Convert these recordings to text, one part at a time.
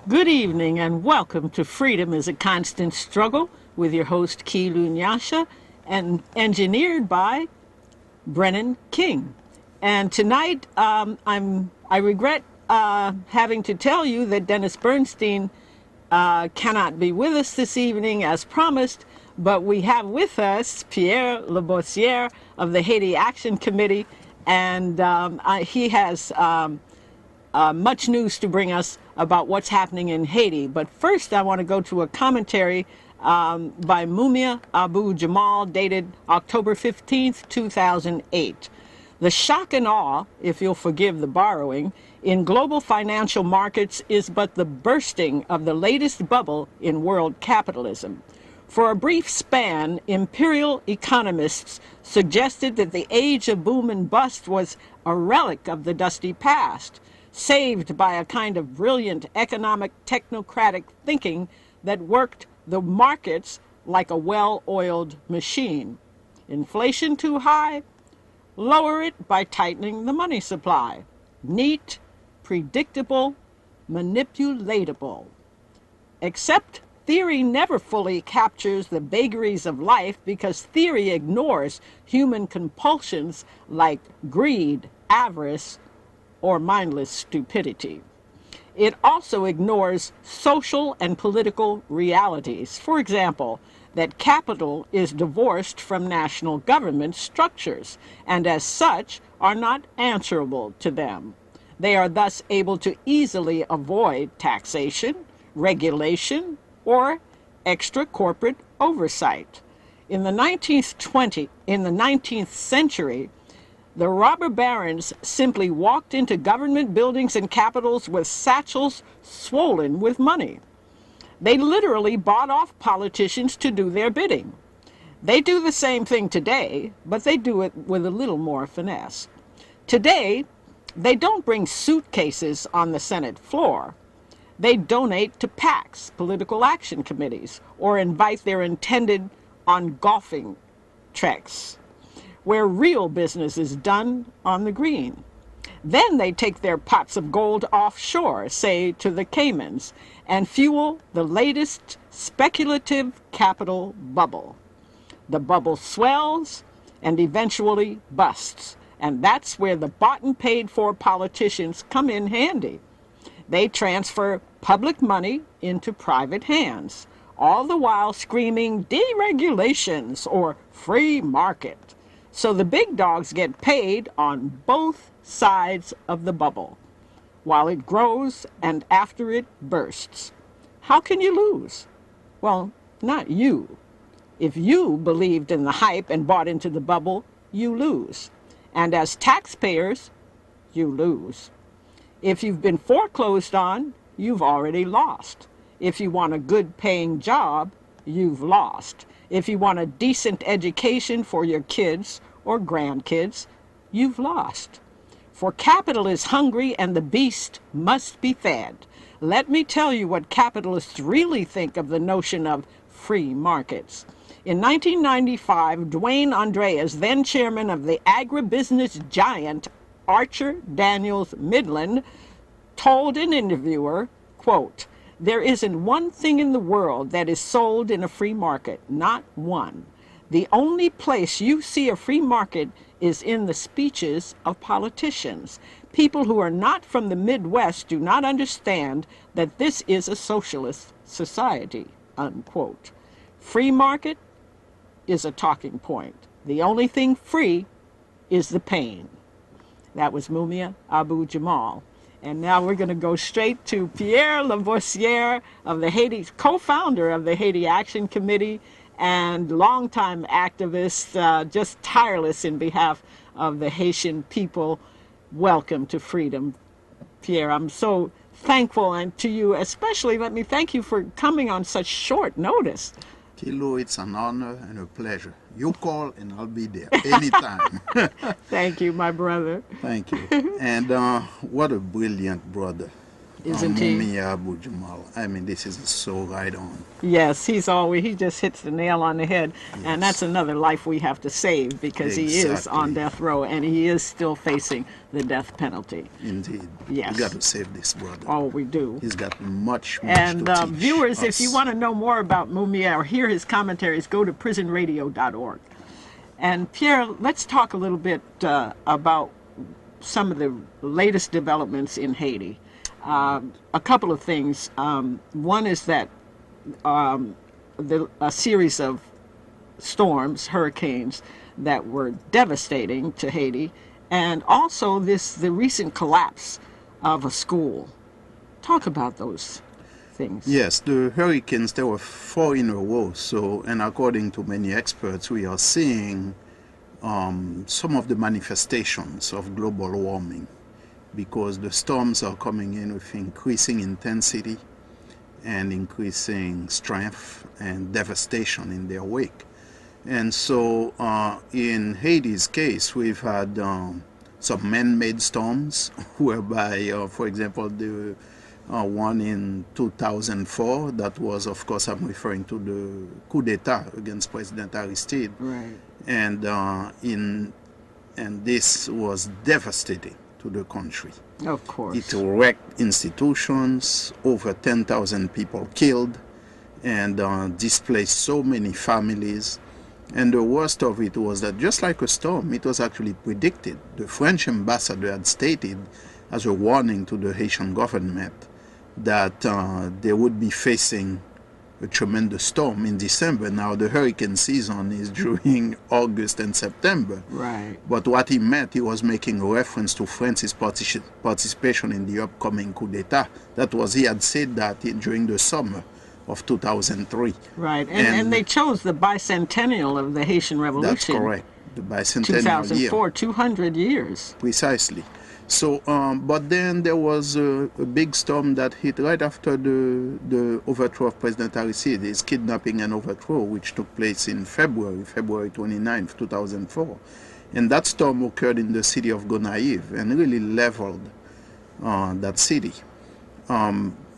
Good evening and welcome to Freedom is a Constant Struggle with your host Kilu Nyasha and engineered by Brennan King. And tonight I regret having to tell you that Dennis Bernstein cannot be with us this evening as promised, but we have with us Pierre Labossiere of the Haiti Action Committee, and he has much news to bring us about what's happening in Haiti. But first I want to go to a commentary by Mumia Abu Jamal dated October 15th, 2008. The shock and awe, if you'll forgive the borrowing, in global financial markets is but the bursting of the latest bubble in world capitalism. For a brief span, imperial economists suggested that the age of boom and bust was a relic of the dusty past, saved by a kind of brilliant economic technocratic thinking that worked the markets like a well-oiled machine. Inflation too high? Lower it by tightening the money supply. Neat, predictable, manipulatable. Except theory never fully captures the vagaries of life because theory ignores human compulsions like greed, avarice, or mindless stupidity. It also ignores social and political realities. For example, that capital is divorced from national government structures and as such are not answerable to them. They are thus able to easily avoid taxation, regulation, or extra corporate oversight. In the 19th century, the robber barons simply walked into government buildings and capitals with satchels swollen with money. They literally bought off politicians to do their bidding. They do the same thing today, but they do it with a little more finesse. Today, they don't bring suitcases on the Senate floor. They donate to PACs, political action committees, or invite their intended on golfing treks, where real business is done on the green. Then they take their pots of gold offshore, say to the Caymans, and fuel the latest speculative capital bubble. The bubble swells and eventually busts, and that's where the bought and paid for politicians come in handy. They transfer public money into private hands, all the while screaming deregulations or free market. So the big dogs get paid on both sides of the bubble, while it grows and after it bursts. How can you lose? Well, not you. If you believed in the hype and bought into the bubble, you lose. And as taxpayers, you lose. If you've been foreclosed on, you've already lost. If you want a good paying job, you've lost. If you want a decent education for your kids or grandkids, you've lost. For capital is hungry and the beast must be fed. Let me tell you what capitalists really think of the notion of free markets. In 1995, Dwayne Andreas, then chairman of the agribusiness giant Archer Daniels Midland, told an interviewer, quote, "There isn't one thing in the world that is sold in a free market, not one. The only place you see a free market is in the speeches of politicians. People who are not from the Midwest do not understand that this is a socialist society," unquote. Free market is a talking point. The only thing free is the pain. That was Mumia Abu Jamal. And now we're going to go straight to Pierre Labossiere of the Haiti, co-founder of the Haiti Action Committee and longtime activist, just tireless in behalf of the Haitian people. Welcome to Freedom, Pierre. I'm so thankful, and to you especially, let me thank you for coming on such short notice. Kilo, it's an honor and a pleasure. You call and I'll be there anytime. Thank you, my brother. Thank you. And what a brilliant brother. isn't he? Mumia Abu Jamal. I mean, this is so right on. Yes, he just hits the nail on the head. And that's Yes, another life we have to save because he is on exactly. death row and he is still facing the death penalty. Indeed. Yes. We got to save this brother. Oh, we do. He's got much, much And to teach viewers, if you us. want to know more about Mumia or hear his commentaries, go to prisonradio.org. And Pierre, let's talk a little bit about some of the latest developments in Haiti. A couple of things. One is that a series of storms, hurricanes, that were devastating to Haiti, and also the recent collapse of a school. Talk about those things. Yes, the hurricanes, there were 4 in a row. So, and according to many experts, we are seeing some of the manifestations of global warming because the storms are coming in with increasing intensity and increasing strength and devastation in their wake. And so in Haiti's case, we've had some man-made storms whereby, for example, the one in 2004, that was, of course, I'm referring to the coup d'etat against President Aristide. Right. And this was devastating to the country. Of course. It wrecked institutions, over 10,000 people killed, and displaced so many families. And the worst of it was that just like a storm, it was actually predicted. The French ambassador had stated as a warning to the Haitian government that they would be facing a tremendous storm in December. Now, the hurricane season is during August and September. Right. But what he meant, he was making a reference to France's participation in the upcoming coup d'etat. That was, he had said that during the summer of 2003. Right. And they chose the bicentennial of the Haitian Revolution. That's correct. The bicentennial 2004, year. 200 years. Precisely. So, but then there was a big storm that hit right after the overthrow of President Aristide, his kidnapping and overthrow, which took place in February 29th, 2004. And that storm occurred in the city of Gonaïves and really leveled that city.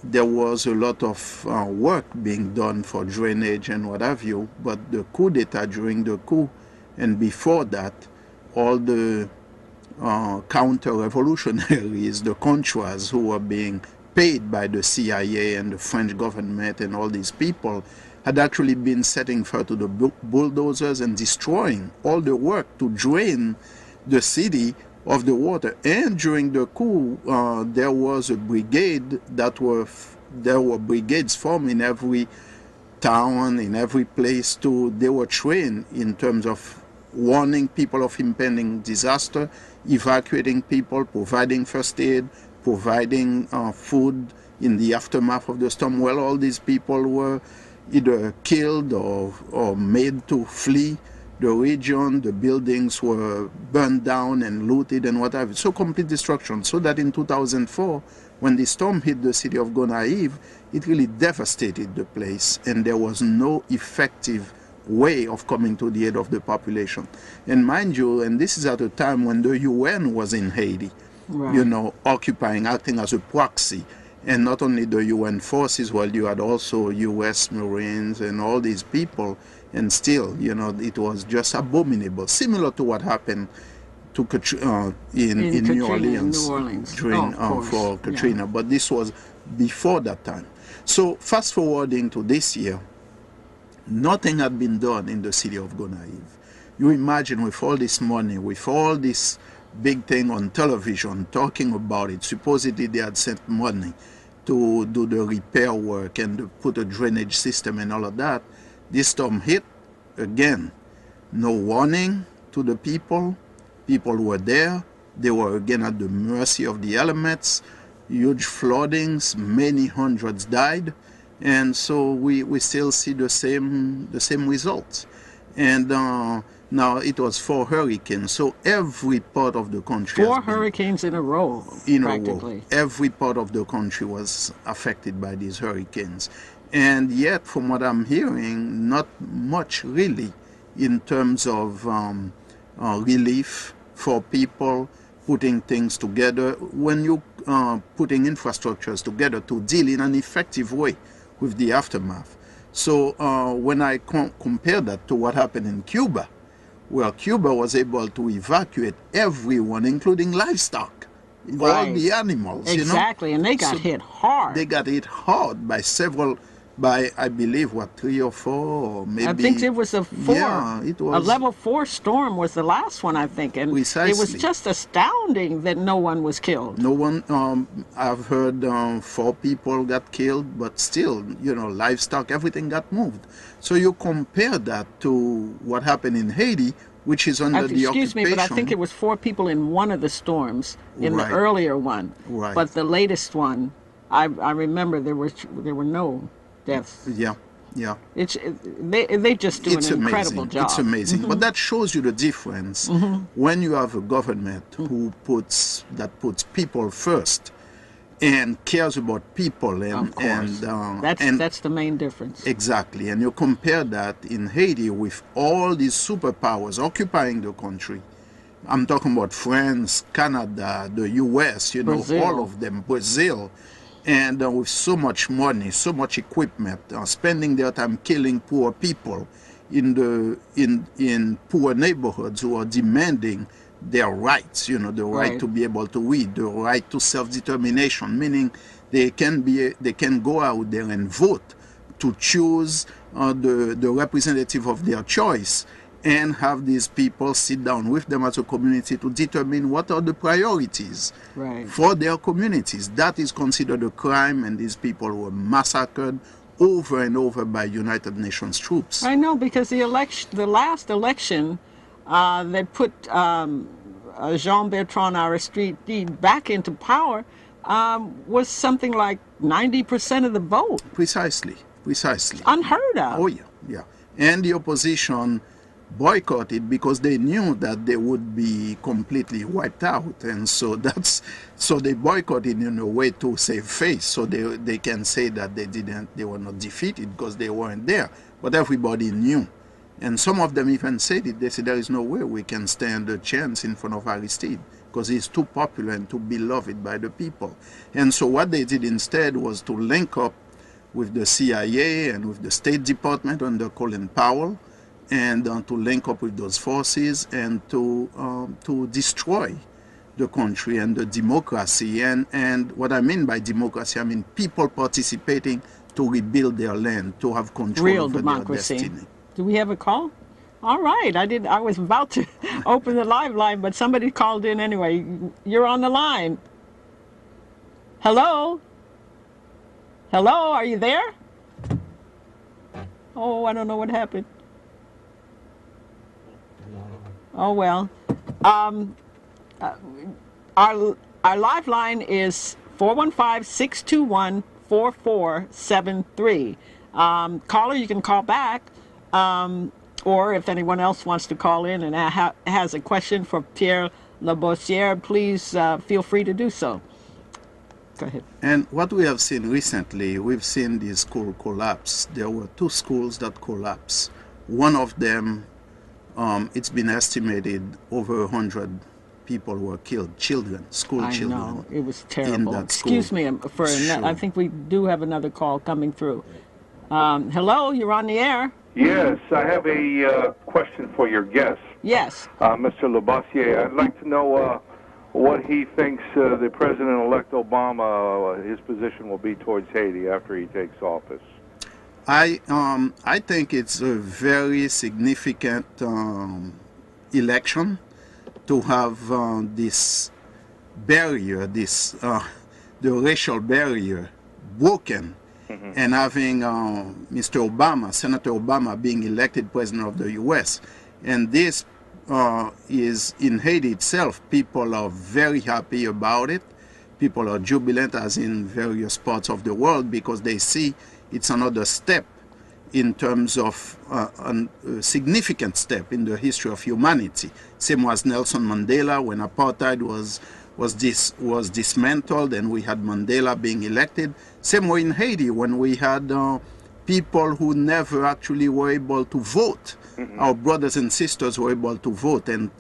There was a lot of work being done for drainage and what have you, but the coup d'etat, during the coup and before that, all the counter-revolutionaries, the Contras, who were being paid by the CIA and the French government and all these people, had actually been setting fire to the bulldozers and destroying all the work to drain the city of the water. And during the coup, there was a brigade there were brigades formed in every town, in every place. They were trained in terms of warning people of impending disaster, evacuating people, providing first aid, providing food in the aftermath of the storm. Well, all these people were either killed or made to flee the region. The buildings were burned down and looted and what have you. So complete destruction. So that in 2004, when the storm hit the city of Gonaïves, it really devastated the place, and there was no effective way of coming to the aid of the population. And mind you, and this is at a time when the UN was in Haiti, right, occupying, acting as a proxy. And not only the UN forces, well, you had also US Marines and all these people, and still, it was just abominable, similar to what happened to in New Orleans during for Katrina. Yeah. But this was before that time. So fast forwarding to this year, nothing had been done in the city of Gonaïves. You imagine, with all this money, with all this big thing on television talking about it, supposedly they had sent money to do the repair work and to put a drainage system and all of that. This storm hit again. No warning to the people. People were there. They were again at the mercy of the elements. Huge floodings, many hundreds died. And so we still see the same results. And now it was 4 hurricanes. So every part of the country 4 hurricanes in a row, practically. Every part of the country was affected by these hurricanes. And yet, from what I'm hearing, not much really in terms of relief for people, putting things together. When you putting infrastructures together to deal in an effective way with the aftermath. So when I compare that to what happened in Cuba, well, Cuba was able to evacuate everyone, including livestock, all the animals. Exactly, and they got hit hard. They got hit hard by I believe, 3 or 4, or maybe. I think it was a 4. Yeah, it was. A level 4 storm was the last one, I think. And precisely. It was just astounding that no one was killed. No one, I've heard 4 people got killed, but still, livestock, everything got moved. So you compare that to what happened in Haiti, which is under the occupation. Excuse me, but I think it was 4 people in one of the storms, in Right. the earlier one. Right. But the latest one, I remember there were no deaths. Yeah. They just do an incredible job. It's amazing. But that shows you the difference when you have a government who puts people first and cares about people, and that's the main difference. Exactly. And you compare that in Haiti with all these superpowers occupying the country. I'm talking about France, Canada, the US, Brazil. all of them, Brazil. And with so much money, so much equipment, spending their time killing poor people in poor neighborhoods who are demanding their rights, the right to be able to read, the right to self-determination, meaning they can go out there and vote to choose the representative of their choice, and have these people sit down with them as a community to determine what are the priorities for their communities. That is considered a crime, and these people were massacred over and over by United Nations troops. I know, because the last election that put Jean-Bertrand Aristide back into power was something like 90% of the vote. Precisely. Unheard of. Oh, yeah. And the opposition boycotted because they knew that they would be completely wiped out, and so they boycotted in a way to save face, so they can say that they were not defeated because they weren't there, but everybody knew. And some of them even said it. They said there is no way we can stand a chance in front of Aristide because he's too popular and too beloved by the people. And so what they did instead was to link up with the CIA and with the State Department under Colin Powell, and to link up with those forces and to destroy the country and the democracy. And what I mean by democracy, I mean people participating to rebuild their land, to have control over their destiny. Do we have a call? All right. I was about to open the live line, but somebody called in anyway. You're on the line. Hello? Hello, are you there? Oh, I don't know what happened. Oh, well. Our live line is 415-621-4473. Caller, you can call back, or if anyone else wants to call in and has a question for Pierre Labossiere, please feel free to do so. Go ahead. And what we have seen recently, we've seen the school collapse. There were 2 schools that collapsed. One of them, it's been estimated over 100 people were killed, school children. I know, it was terrible. Excuse me for sure. I think we do have another call coming through. Hello, you're on the air. Yes, I have a question for your guest. Yes. Mr. Labossiere, I'd like to know what he thinks the President-elect Obama, his position will be towards Haiti after he takes office. I think it's a very significant election to have this barrier, the racial barrier broken, and having Mr. Obama, Senator Obama, being elected president of the U.S. And this is in Haiti itself. People are very happy about it. People are jubilant, as in various parts of the world, because they see it's another step in terms of a significant step in the history of humanity. Same as Nelson Mandela, when apartheid was dismantled and we had Mandela being elected. Same way in Haiti, when we had people who never actually were able to vote. Our brothers and sisters were able to vote and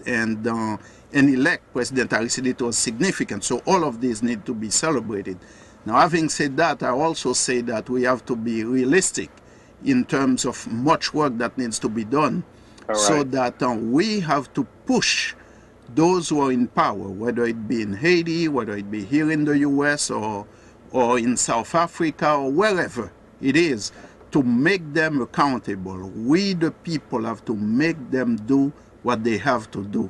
elect President Aristide. It was significant. So all of these need to be celebrated. Now, having said that, I also say that we have to be realistic in terms of much work that needs to be done, so that we have to push those who are in power, whether it be in Haiti, whether it be here in the U.S. or in South Africa or wherever it is, to make them accountable. We, the people, have to make them do what they have to do.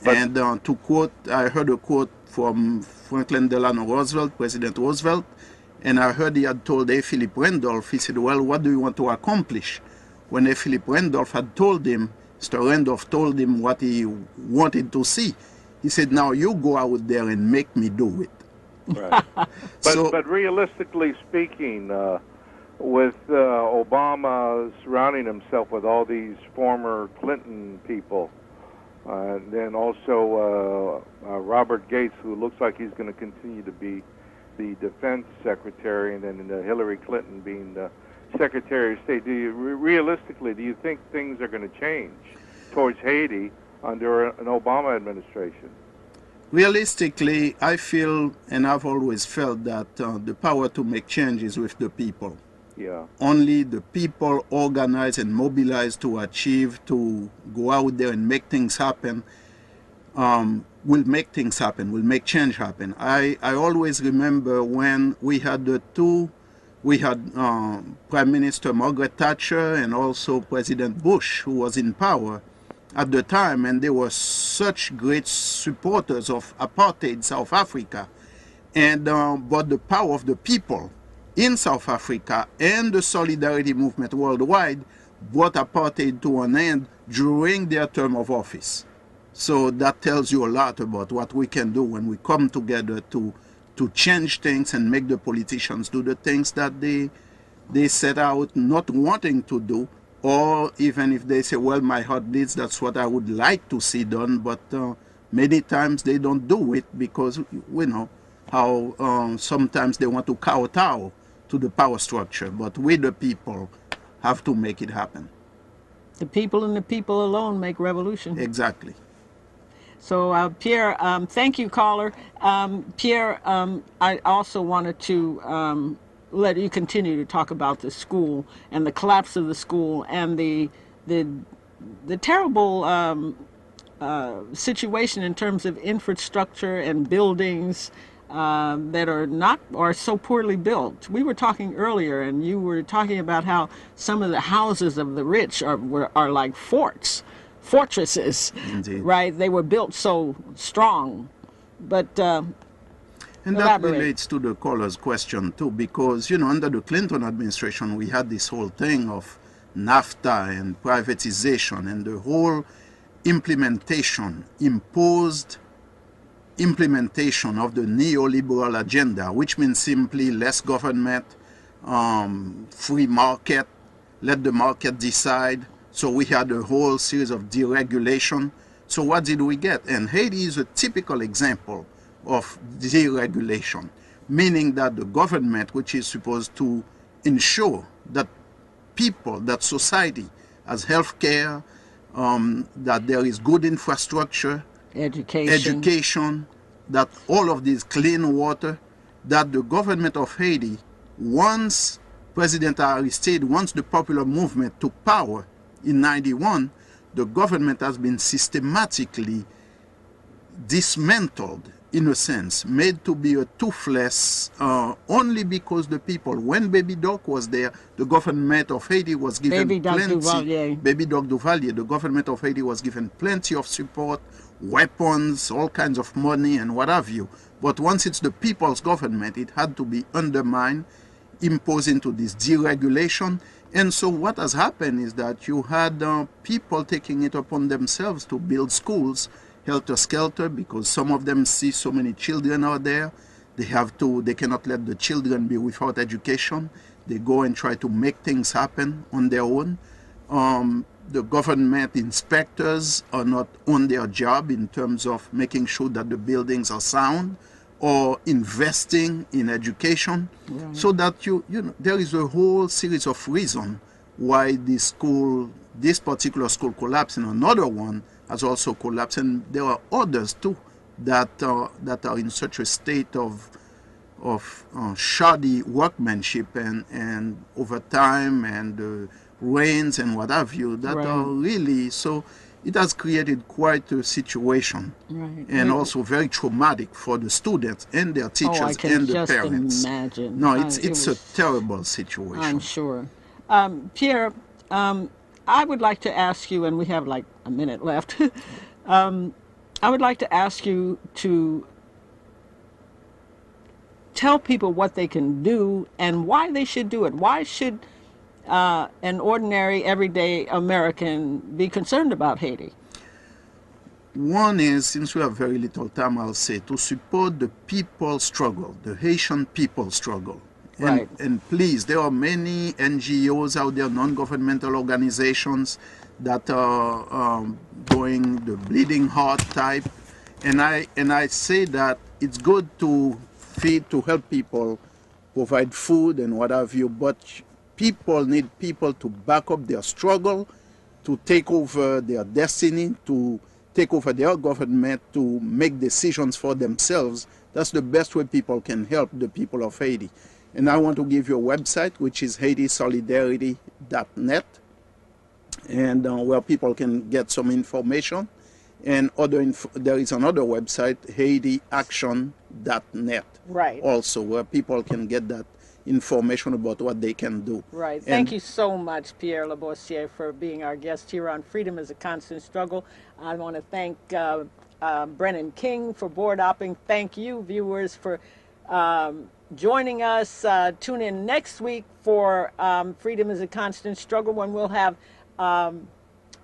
And to quote, I heard a quote from Franklin Delano Roosevelt, President Roosevelt, and I heard he had told A. Philip Randolph, he said, well, what do you want to accomplish? When A. Philip Randolph had told him, Mr. Randolph told him what he wanted to see, he said, now you go out there and make me do it. Right. But realistically speaking, with Obama surrounding himself with all these former Clinton people, and then also Robert Gates, who looks like he's going to continue to be the defense secretary, and then Hillary Clinton being the Secretary of State. Realistically, do you think things are going to change towards Haiti under an Obama administration? Realistically, I feel, and I've always felt, that the power to make change is with the people. Yeah. Only the people organize and mobilize to achieve, to go out there and make things happen, will make things happen, will make change happen. I always remember when we had Prime Minister Margaret Thatcher and also President Bush, who was in power at the time, and they were such great supporters of apartheid South Africa. And but the power of the people in South Africa and the solidarity movement worldwide brought apartheid to an end during their term of office. So that tells you a lot about what we can do when we come together to change things and make the politicians do the things that they set out not wanting to do, or even if they say, well, my heart bleeds, that's what I would like to see done, but many times they don't do it because we know how sometimes they want to kowtow to the power structure, but we, the people, have to make it happen. The people and the people alone make revolution. Exactly. So, Pierre, thank you, caller. Pierre, I also wanted to let you continue to talk about the school and the collapse of the school and the terrible situation in terms of infrastructure and buildings that are so poorly built. We were talking earlier, and you were talking about how some of the houses of the rich are like fortresses. Indeed. Right? They were built so strong. But and that relates to the caller's question too, because under the Clinton administration we had this whole thing of NAFTA and privatization and the whole imposed implementation of the neoliberal agenda, which means simply less government, free market, let the market decide. So we had a whole series of deregulation. So what did we get? And Haiti is a typical example of deregulation, meaning that the government, which is supposed to ensure that people, that society has health care, that there is good infrastructure, education, that all of these clean water, that the government of Haiti, once President Aristide, once the popular movement took power in 91, the government has been systematically dismantled, in a sense, made to be a toothless, only because the people, when Baby Doc was there, the government of Haiti was given Baby Doc Duvalier, the government of Haiti was given plenty of support, weapons, all kinds of money and what have you. But once it's the people's government, it had to be undermined, imposed into this deregulation. And so what has happened is that you had people taking it upon themselves to build schools, helter-skelter, because some of them see so many children out there. They cannot let the children be without education. They go and try to make things happen on their own. The government inspectors are not on their job in terms of making sure that the buildings are sound. or investing in education, so that you know, there is a whole series of reasons why this particular school collapsed, and another one has also collapsed, and there are others too that are in such a state of shoddy workmanship and overtime and rains and what have you that are really, so it has created quite a situation, and also very traumatic for the students and their teachers and the parents. Imagine. No, it's a terrible situation. I'm sure. Pierre, I would like to ask you, and we have like a minute left, I would like to ask you to tell people what they can do and why they should do it. Why should an ordinary, everyday American be concerned about Haiti? One is, since we have very little time, I'll say, to support the people's struggle, the Haitian people's struggle. And please, there are many NGOs out there, non-governmental organizations that are going the bleeding heart type. And I say that it's good to feed, to help people, provide food and what have you, but people need people to back up their struggle, to take over their destiny, to take over their government, to make decisions for themselves. That's the best way people can help the people of Haiti. And I want to give you a website, which is HaitiSolidarity.net, and where people can get some information. And there is another website, HaitiAction.net, also, where people can get that information about what they can do. Thank you so much, Pierre Labossiere, for being our guest here on Freedom is a Constant Struggle. I want to thank Brennan King for board opping. Thank you, viewers, for joining us. Tune in next week for Freedom is a Constant Struggle, when we'll have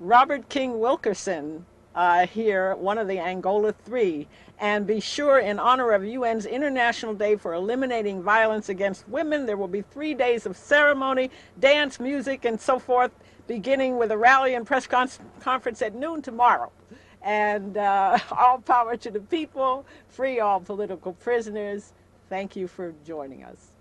Robert King Wilkerson here, one of the Angola Three. And be sure, in honor of UN's International Day for Eliminating Violence Against Women, there will be 3 days of ceremony, dance, music, and so forth, beginning with a rally and press conference at noon tomorrow. And all power to the people, free all political prisoners. Thank you for joining us.